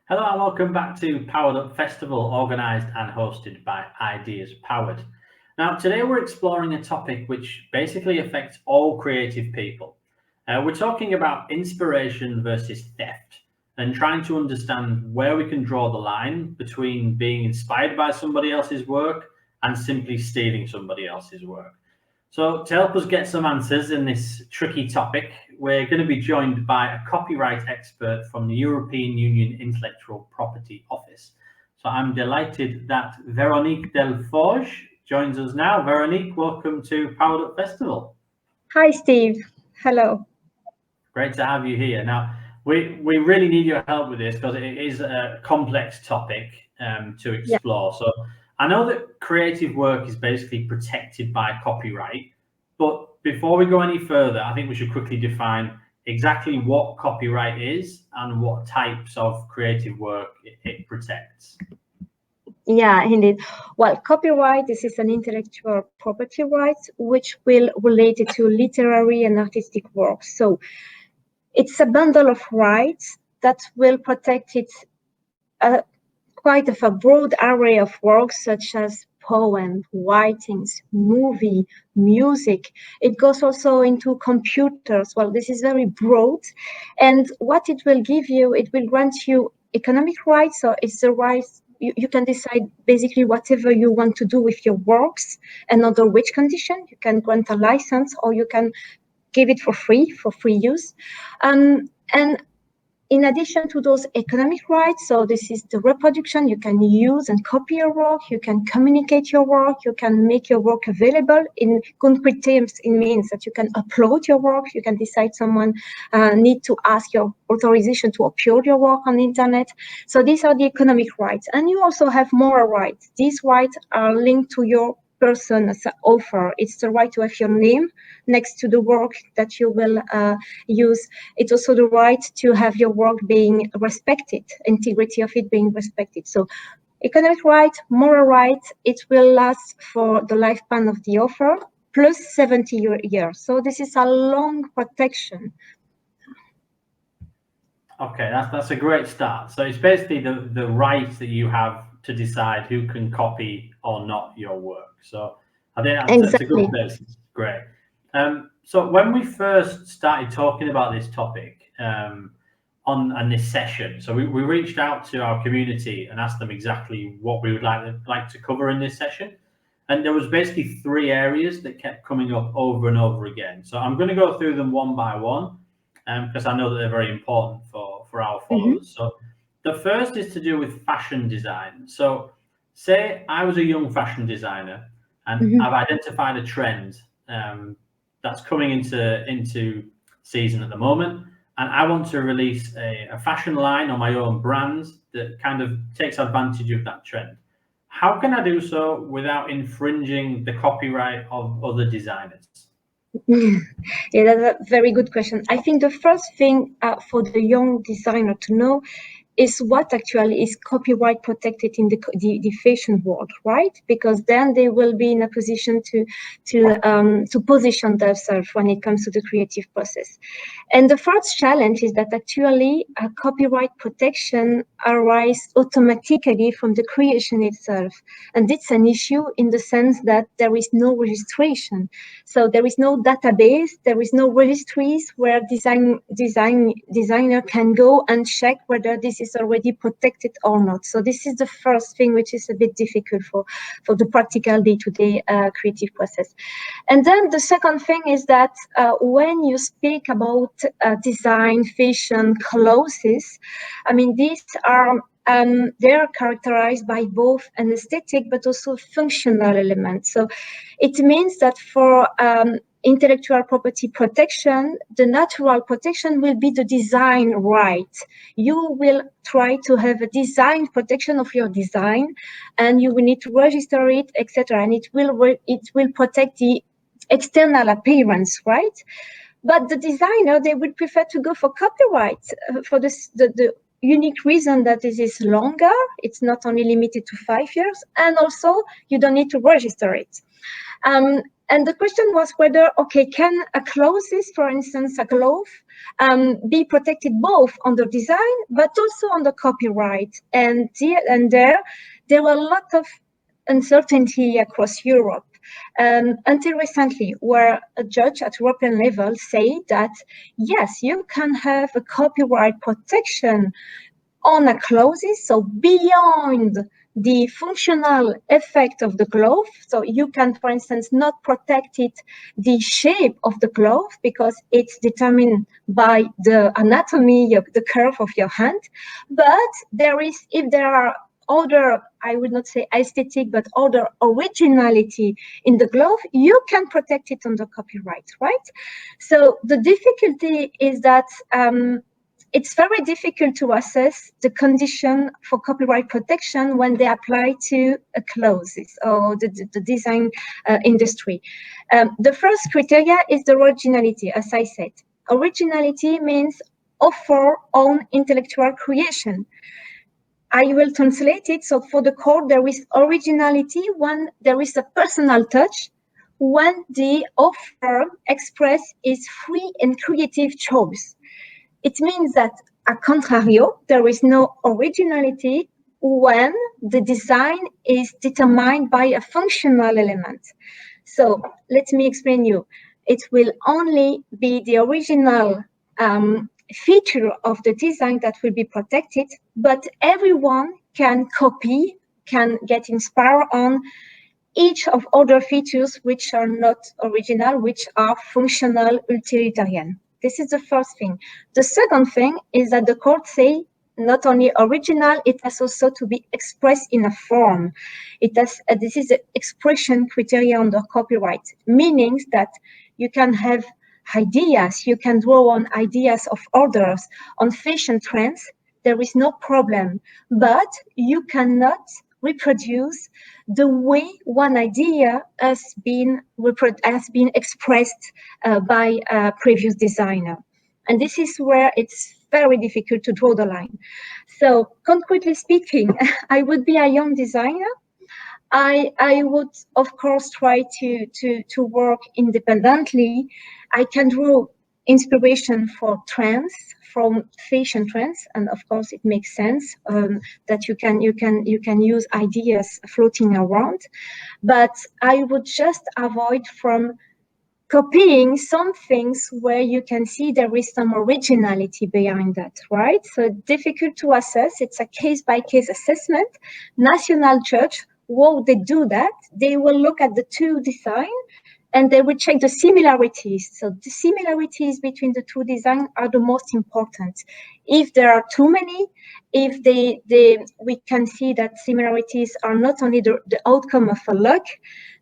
Hello and welcome back to Powered Up Festival, organised and hosted by Ideas Powered. Now, today we're exploring a topic which basically affects all creative people. We're talking about inspiration versus theft and trying to understand where we can draw the line between being inspired by somebody else's work and simply stealing somebody else's work. So, to help us get some answers in this tricky topic, we're going to be joined by a copyright expert from the European Union Intellectual Property Office. So, I'm delighted that Veronique Delforge joins us now. Veronique, welcome to Powered Up Festival. Hi, Steve. Hello. Great to have you here. Now, we really need your help with this because it is a complex topic to explore. Yeah. So, I know that creative work is basically protected by copyright, but before we go any further, I think we should quickly define exactly what copyright is and what types of creative work it protects. Yeah, indeed. Well, copyright, this is an intellectual property right, which will relate it to literary and artistic works. So it's a bundle of rights that will protect it quite of a broad array of works such as poem, writings, movie, music. It goes also into computers. Well, this is very broad. And what it will give you, it will grant you economic rights, so it's the rights you can decide basically whatever you want to do with your works and under which condition. You can grant a license or you can give it for free use. And in addition to those economic rights, so this is the reproduction, you can use and copy your work, you can communicate your work, you can make your work available in concrete terms. It means that you can upload your work, you can decide someone need to ask your authorization to upload your work on the internet. So these are the economic rights. And you also have moral rights. These rights are linked to your person as an author. It's the right to have your name next to the work that you will use. It's also the right to have your work being respected, integrity of it being respected. So economic right, moral right, it will last for the lifespan of the author plus 70 years. So this is a long protection. Okay, that's a great start. So it's basically the right that you have to decide who can copy or not your work. So I think that's a good basis. Great. So when we first started talking about this topic on this session, so we reached out to our community and asked them exactly what we would like to cover in this session. And there was basically 3 areas that kept coming up over and over again. So I'm going to go through them one by one because I know that they're very important for our followers. So the first is to do with fashion design. So say I was a young fashion designer and I've identified a trend that's coming into season at the moment, and I want to release a fashion line on my own brand that kind of takes advantage of that trend. How can I do so without infringing the copyright of other designers? Yeah, that's a very good question. I think the first thing for the young designer to know is what actually is copyright protected in the fashion world, right? Because then they will be in a position to position themselves when it comes to the creative process. And the first challenge is that actually copyright protection arises automatically from the creation itself. And it's an issue in the sense that there is no registration. So there is no database, there is no registries where designer can go and check whether this is already protected or not. So this is the first thing which is a bit difficult for the practical day-to-day creative process. And then the second thing is that when you speak about design, fashion, clothes, I mean, these are they are characterized by both an aesthetic but also functional elements. So it means that for intellectual property protection, the natural protection will be the design right. You will try to have a design protection of your design, and you will need to register it, etc. And it will protect the external appearance, right? But the designer, they would prefer to go for copyright, for the unique reason that this is longer. It's not only limited to 5 years, and also you don't need to register it. And the question was whether, okay, can a clothes, for instance, a glove, be protected both under design but also under copyright? And there were a lot of uncertainty across Europe. Until recently, where a judge at European level said that, yes, you can have a copyright protection on a clothes, so beyond the functional effect of the glove. So you can, for instance, not protect it, the shape of the glove, because it's determined by the anatomy of the curve of your hand. But if there are other, I would not say aesthetic, but other originality in the glove, you can protect it under copyright, right? So the difficulty is that it's very difficult to assess the condition for copyright protection when they apply to clothes or the design industry. The first criteria is the originality, as I said. Originality means author own intellectual creation. I will translate it. So for the court, there is originality when there is a personal touch, when the author express his free and creative choice. It means that, a contrario, there is no originality when the design is determined by a functional element. So let me explain you. It will only be the original feature of the design that will be protected, but everyone can copy, can get inspired on each of other features which are not original, which are functional utilitarian. This is the first thing. The second thing is that the court say not only original, it has also to be expressed in a form. This is the expression criteria under copyright, meaning that you can have ideas, you can draw on ideas of others, on fashion trends, there is no problem, but you cannot reproduce the way one idea has been expressed by a previous designer. And this is where it's very difficult to draw the line. So concretely speaking, I would be a young designer. I would, of course, try to work independently. I can draw inspiration for trends, from fashion trends, and of course, it makes sense that you can use ideas floating around. But I would just avoid from copying some things where you can see there is some originality behind that, right? So difficult to assess. It's a case-by-case assessment. National judge, whoa, they do that. They will look at the two designs and they will check the similarities. So the similarities between the two designs are the most important. If there are too many, if we can see that similarities are not only the outcome of a luck,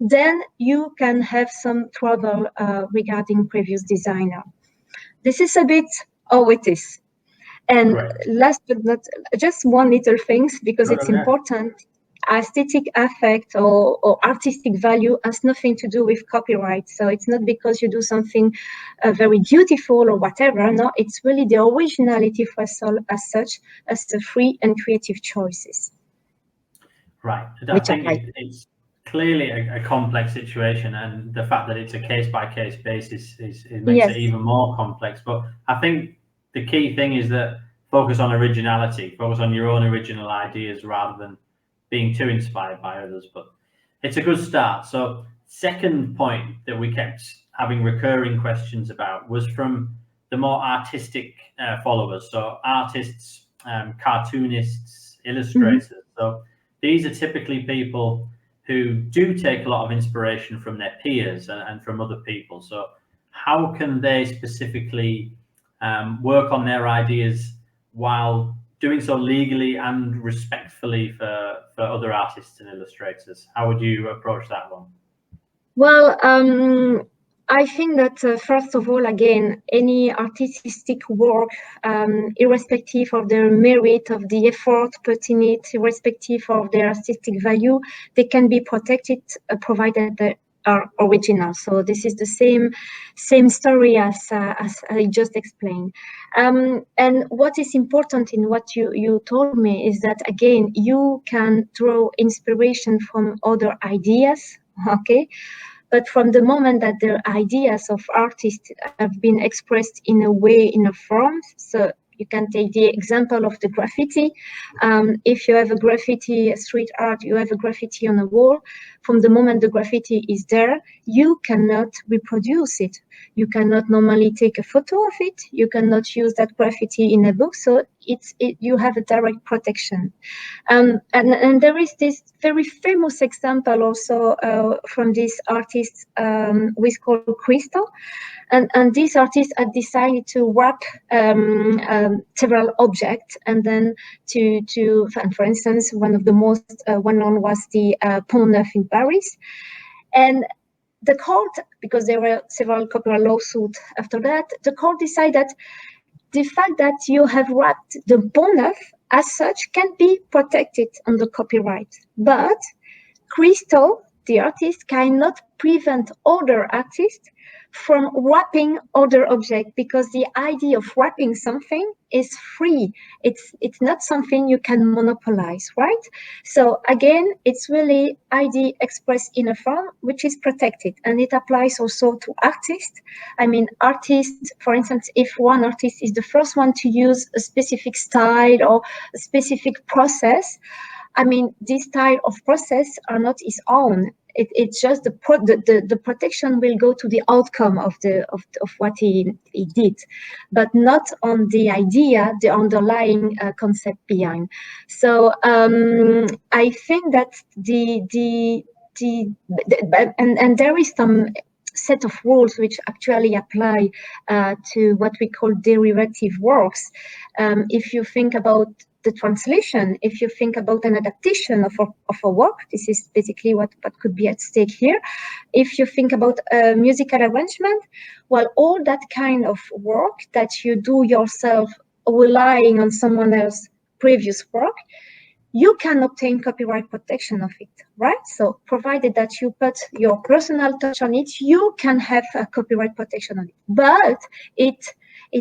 then you can have some trouble regarding previous designer. This is a bit how it is. And last but not, just one little things, because it's important. Aesthetic affect or artistic value has nothing to do with copyright. So it's not because you do something very beautiful or whatever. No, it's really the originality for us all as such, as the free and creative choices. Right. I think it's clearly a complex situation, and the fact that it's a case-by-case basis makes it even more complex. But I think the key thing is that focus on originality, focus on your own original ideas rather than being too inspired by others. But it's a good start. So second point that we kept having recurring questions about was from the more artistic followers. So artists, cartoonists, illustrators. So these are typically people who do take a lot of inspiration from their peers and from other people. So how can they specifically work on their ideas while doing so legally and respectfully for other artists and illustrators? How would you approach that one? Well, I think that first of all, again, any artistic work, irrespective of the merit of the effort put in it, irrespective of their artistic value, they can be protected, provided that are original. So this is the same story as I just explained. And what is important in what you told me is that, again, you can draw inspiration from other ideas, okay? But from the moment that the ideas of artists have been expressed in a way, in a form, so you can take the example of the graffiti. If you have a graffiti, street art, you have a graffiti on a wall, from the moment the graffiti is there, you cannot reproduce it. You cannot normally take a photo of it. You cannot use that graffiti in a book. So you have a direct protection. And there is this very famous example also from this artist we call Crystal. And this artist had decided to wrap several objects, and then for instance, one of the most well-known was the Pont Neuf in Paris. And the court, because there were several copyright lawsuits after that, the court decided that the fact that you have wrapped the Pont Neuf as such can be protected under copyright. But Crystal, the artist, cannot prevent other artists from wrapping other objects, because the idea of wrapping something is free. It's not something you can monopolize, right? So again, it's really idea expressed in a form which is protected, and it applies also to artists. I mean, artists, for instance, if one artist is the first one to use a specific style or a specific process, I mean, this style of process are not his own. It's just the protection will go to the outcome of what he did, but not on the idea, the underlying concept behind. So I think that and there is some set of rules which actually apply to what we call derivative works. If you think about the translation, if you think about an adaptation of a work, this is basically what could be at stake here. If you think about a musical arrangement, well, all that kind of work that you do yourself, relying on someone else's previous work, you can obtain copyright protection of it, right? So provided that you put your personal touch on it, you can have a copyright protection on it. But it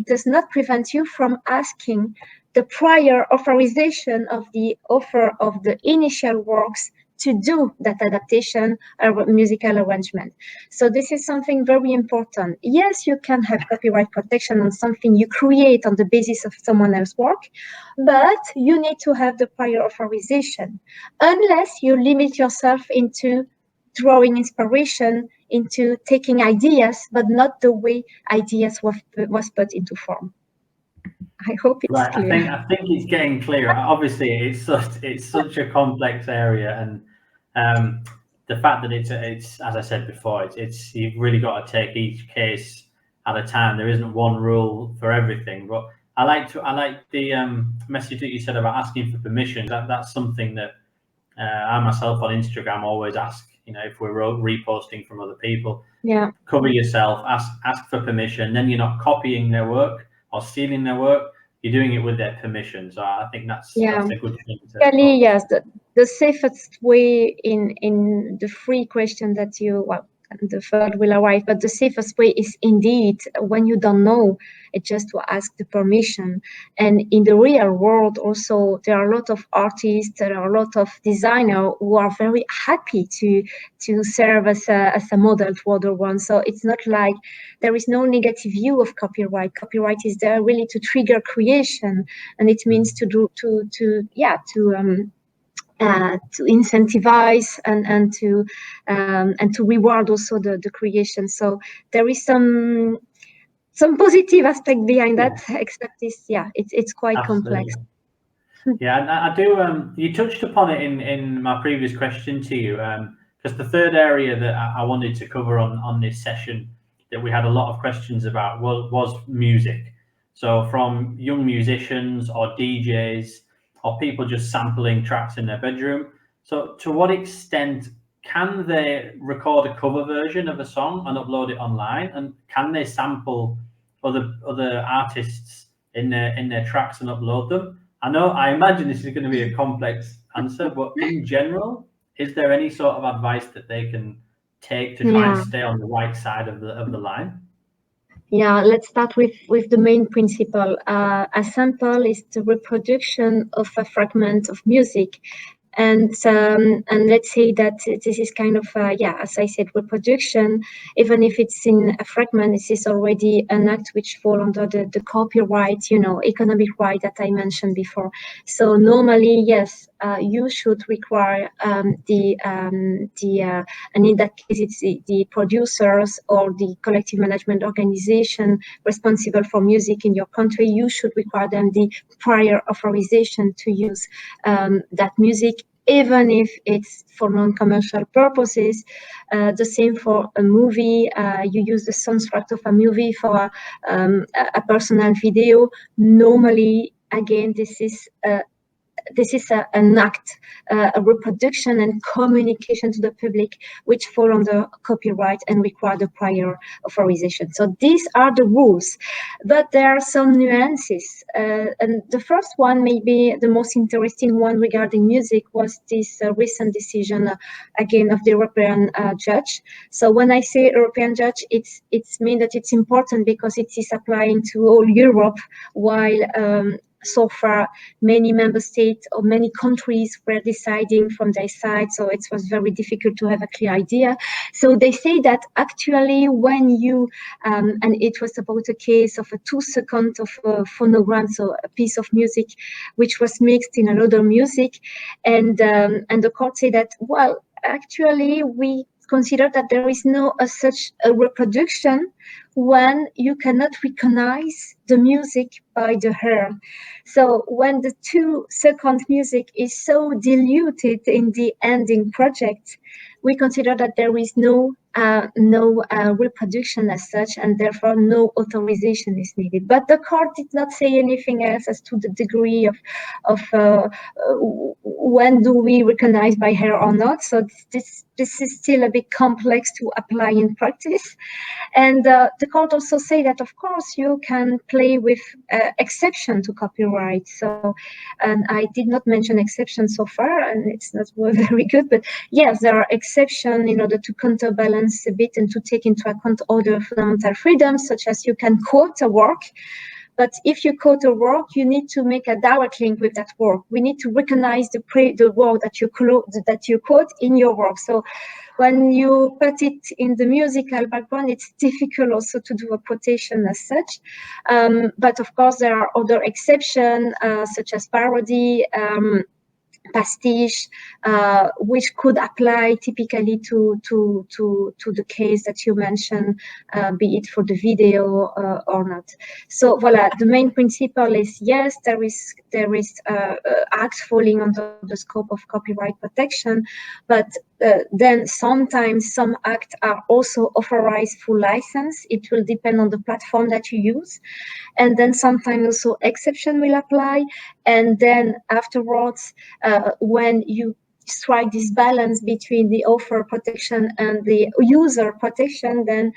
does not prevent you from asking the prior authorization of the author of the initial works to do that adaptation or musical arrangement. So this is something very important. Yes, you can have copyright protection on something you create on the basis of someone else's work, but you need to have the prior authorization, unless you limit yourself into drawing inspiration, into taking ideas, but not the way ideas was put into form. I hope it's clear. I think it's getting clearer. Obviously, it's such a complex area, and the fact that it's as I said before, it's you've really got to take each case at a time. There isn't one rule for everything. But I like the message that you said about asking for permission. That's something that I myself on Instagram always ask. You know, if we're reposting from other people, cover yourself, ask for permission. Then you're not copying their work or stealing their work. You're doing it with their permission. So I think that's a good thing. Really, yes. The safest way in the free question that the third will arrive, but the safest way is indeed when you don't know, it's just to ask the permission. And in the real world also, there are a lot of artists, there are a lot of designers who are very happy to serve as a model to other ones. So it's not like there is no negative view of copyright. Copyright is there really to trigger creation, and it means to incentivize and to reward also the creation. So there is some positive aspect behind that, except it's quite complex. Yeah, and I do. You touched upon it in my previous question to you, because the third area that I wanted to cover on this session that we had a lot of questions about was music. So from young musicians or DJs, or people just sampling tracks in their bedroom. So to what extent can they record a cover version of a song and upload it online? And can they sample other artists in their tracks and upload them? I imagine this is going to be a complex answer, but in general, is there any sort of advice that they can take to try and stay on the right side of the line? Yeah, let's start with the main principle. A sample is the reproduction of a fragment of music. And let's say that this is kind of, as I said, reproduction, even if it's in a fragment, this is already an act which falls under the copyright, economic right that I mentioned before. So normally, yes, you should require and in that case, it's the producers or the collective management organization responsible for music in your country, you should require them the prior authorization to use that music, even if it's for non-commercial purposes. The same for a movie. You use the soundtrack of a movie for a personal video. Normally, again, this is an act, a reproduction and communication to the public, which fall under copyright and require the prior authorization. So these are the rules, but there are some nuances. And the first one, maybe the most interesting one regarding music, was this recent decision, again, of the European judge. So when I say European judge, it's mean that it's important because it is applying to all Europe, while so far many member states or many countries were deciding from their side, so it was very difficult to have a clear idea. So they say that actually when you and it was about a case of a 2 seconds of a phonogram, so a piece of music which was mixed in another music, and the court said that, well, actually we consider that there is no such a reproduction when you cannot recognize the music by the hair. So when the 2 second music is so diluted in the ending project, we consider that there is no reproduction as such, and therefore no authorization is needed. But the court did not say anything else as to the degree of when do we recognize by hair or not. So this is still a bit complex to apply in practice. And the court also say that, of course, you can play with exception to copyright. So, and I did not mention exception so far, and it's not very good, but yes, there are exceptions in order to counterbalance a bit and to take into account other fundamental freedoms, such as you can quote a work. But if you quote a work, you need to make a direct link with that work. We need to recognize the word that you quote in your work. So when you put it in the musical background, it's difficult also to do a quotation as such. But of course, there are other exceptions, such as parody, pastiche, which could apply typically to the case that you mentioned, be it for the video or not. So voila, the main principle is, yes, there is acts falling under the scope of copyright protection, but then sometimes some acts are also authorized full license. It will depend on the platform that you use. And then sometimes also exception will apply. And then afterwards, when you strike this balance between the author protection and the user protection, then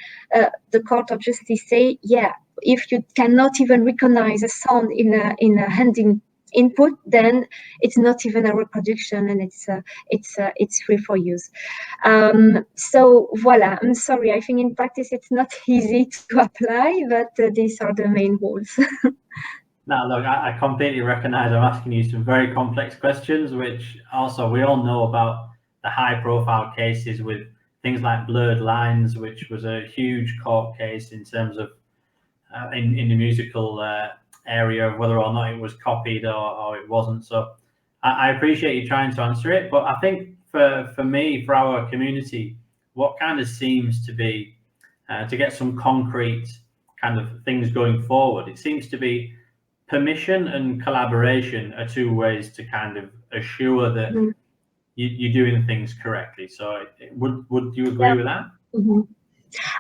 the Court of Justice say, yeah, if you cannot even recognize a sound in a handing input, then it's not even a reproduction, and it's free for use. So voila, I'm sorry, I think in practice it's not easy to apply, but these are the main rules. Now, look, I completely recognize I'm asking you some very complex questions, which also we all know about the high profile cases with things like Blurred Lines, which was a huge court case in terms of in the musical area of whether or not it was copied or it wasn't. So I appreciate you trying to answer it, but I think for me, for our community, what kind of seems to be to get some concrete kind of things going forward, it seems to be permission and collaboration are two ways to kind of assure that you're doing things correctly. So would you agree with that? Mm-hmm.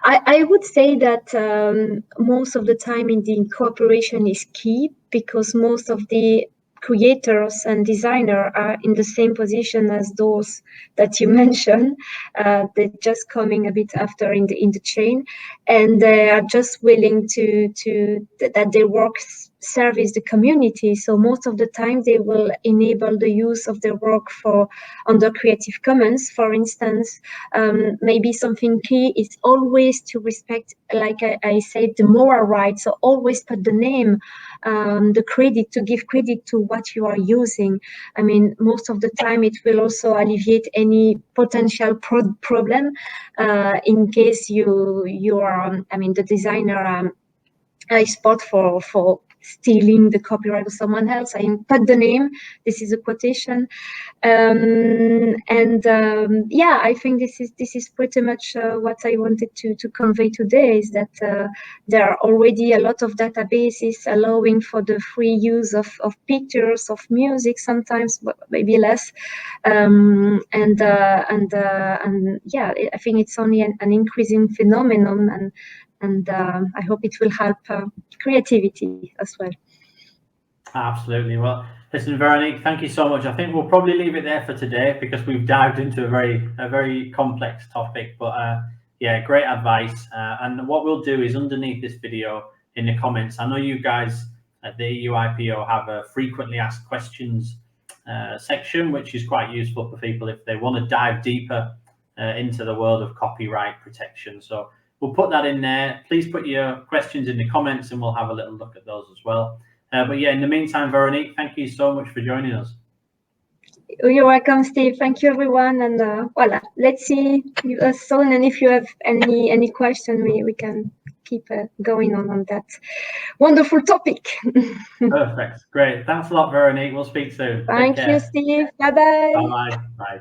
I would say that most of the time in cooperation is key, because most of the creators and designers are in the same position as those that you mentioned. They're just coming a bit after in the chain, and they are just willing to that their work service the community. So most of the time they will enable the use of their work for under Creative Commons, for instance. Maybe something key is always to respect, like I said, the moral rights. So always put the name, the credit, to give credit to what you are using. I mean, most of the time it will also alleviate any potential problem in case you are, I mean, the designer spot for stealing the copyright of someone else. I put the name. This is a quotation, yeah, I think this is pretty much what I wanted to convey today, is that there are already a lot of databases allowing for the free use of pictures, of music, sometimes, but maybe less, yeah, I think it's only an increasing phenomenon, and I hope it will help creativity as well. Absolutely. Well, listen, Veronique, thank you so much. I think we'll probably leave it there for today because we've dived into a very complex topic. But yeah, great advice. And what we'll do is underneath this video in the comments, I know you guys at the EUIPO have a frequently asked questions section, which is quite useful for people if they want to dive deeper into the world of copyright protection. So we'll put that in there. Please put your questions in the comments and we'll have a little look at those as well. But yeah, in the meantime, Veronique, thank you so much for joining us. You're welcome, Steve. Thank you, everyone. And voila, let's see you soon. And if you have any question, we can keep going on that wonderful topic. Perfect. Great. Thanks a lot, Veronique. We'll speak soon. Thank you, Steve. Bye-bye. Bye-bye. Bye.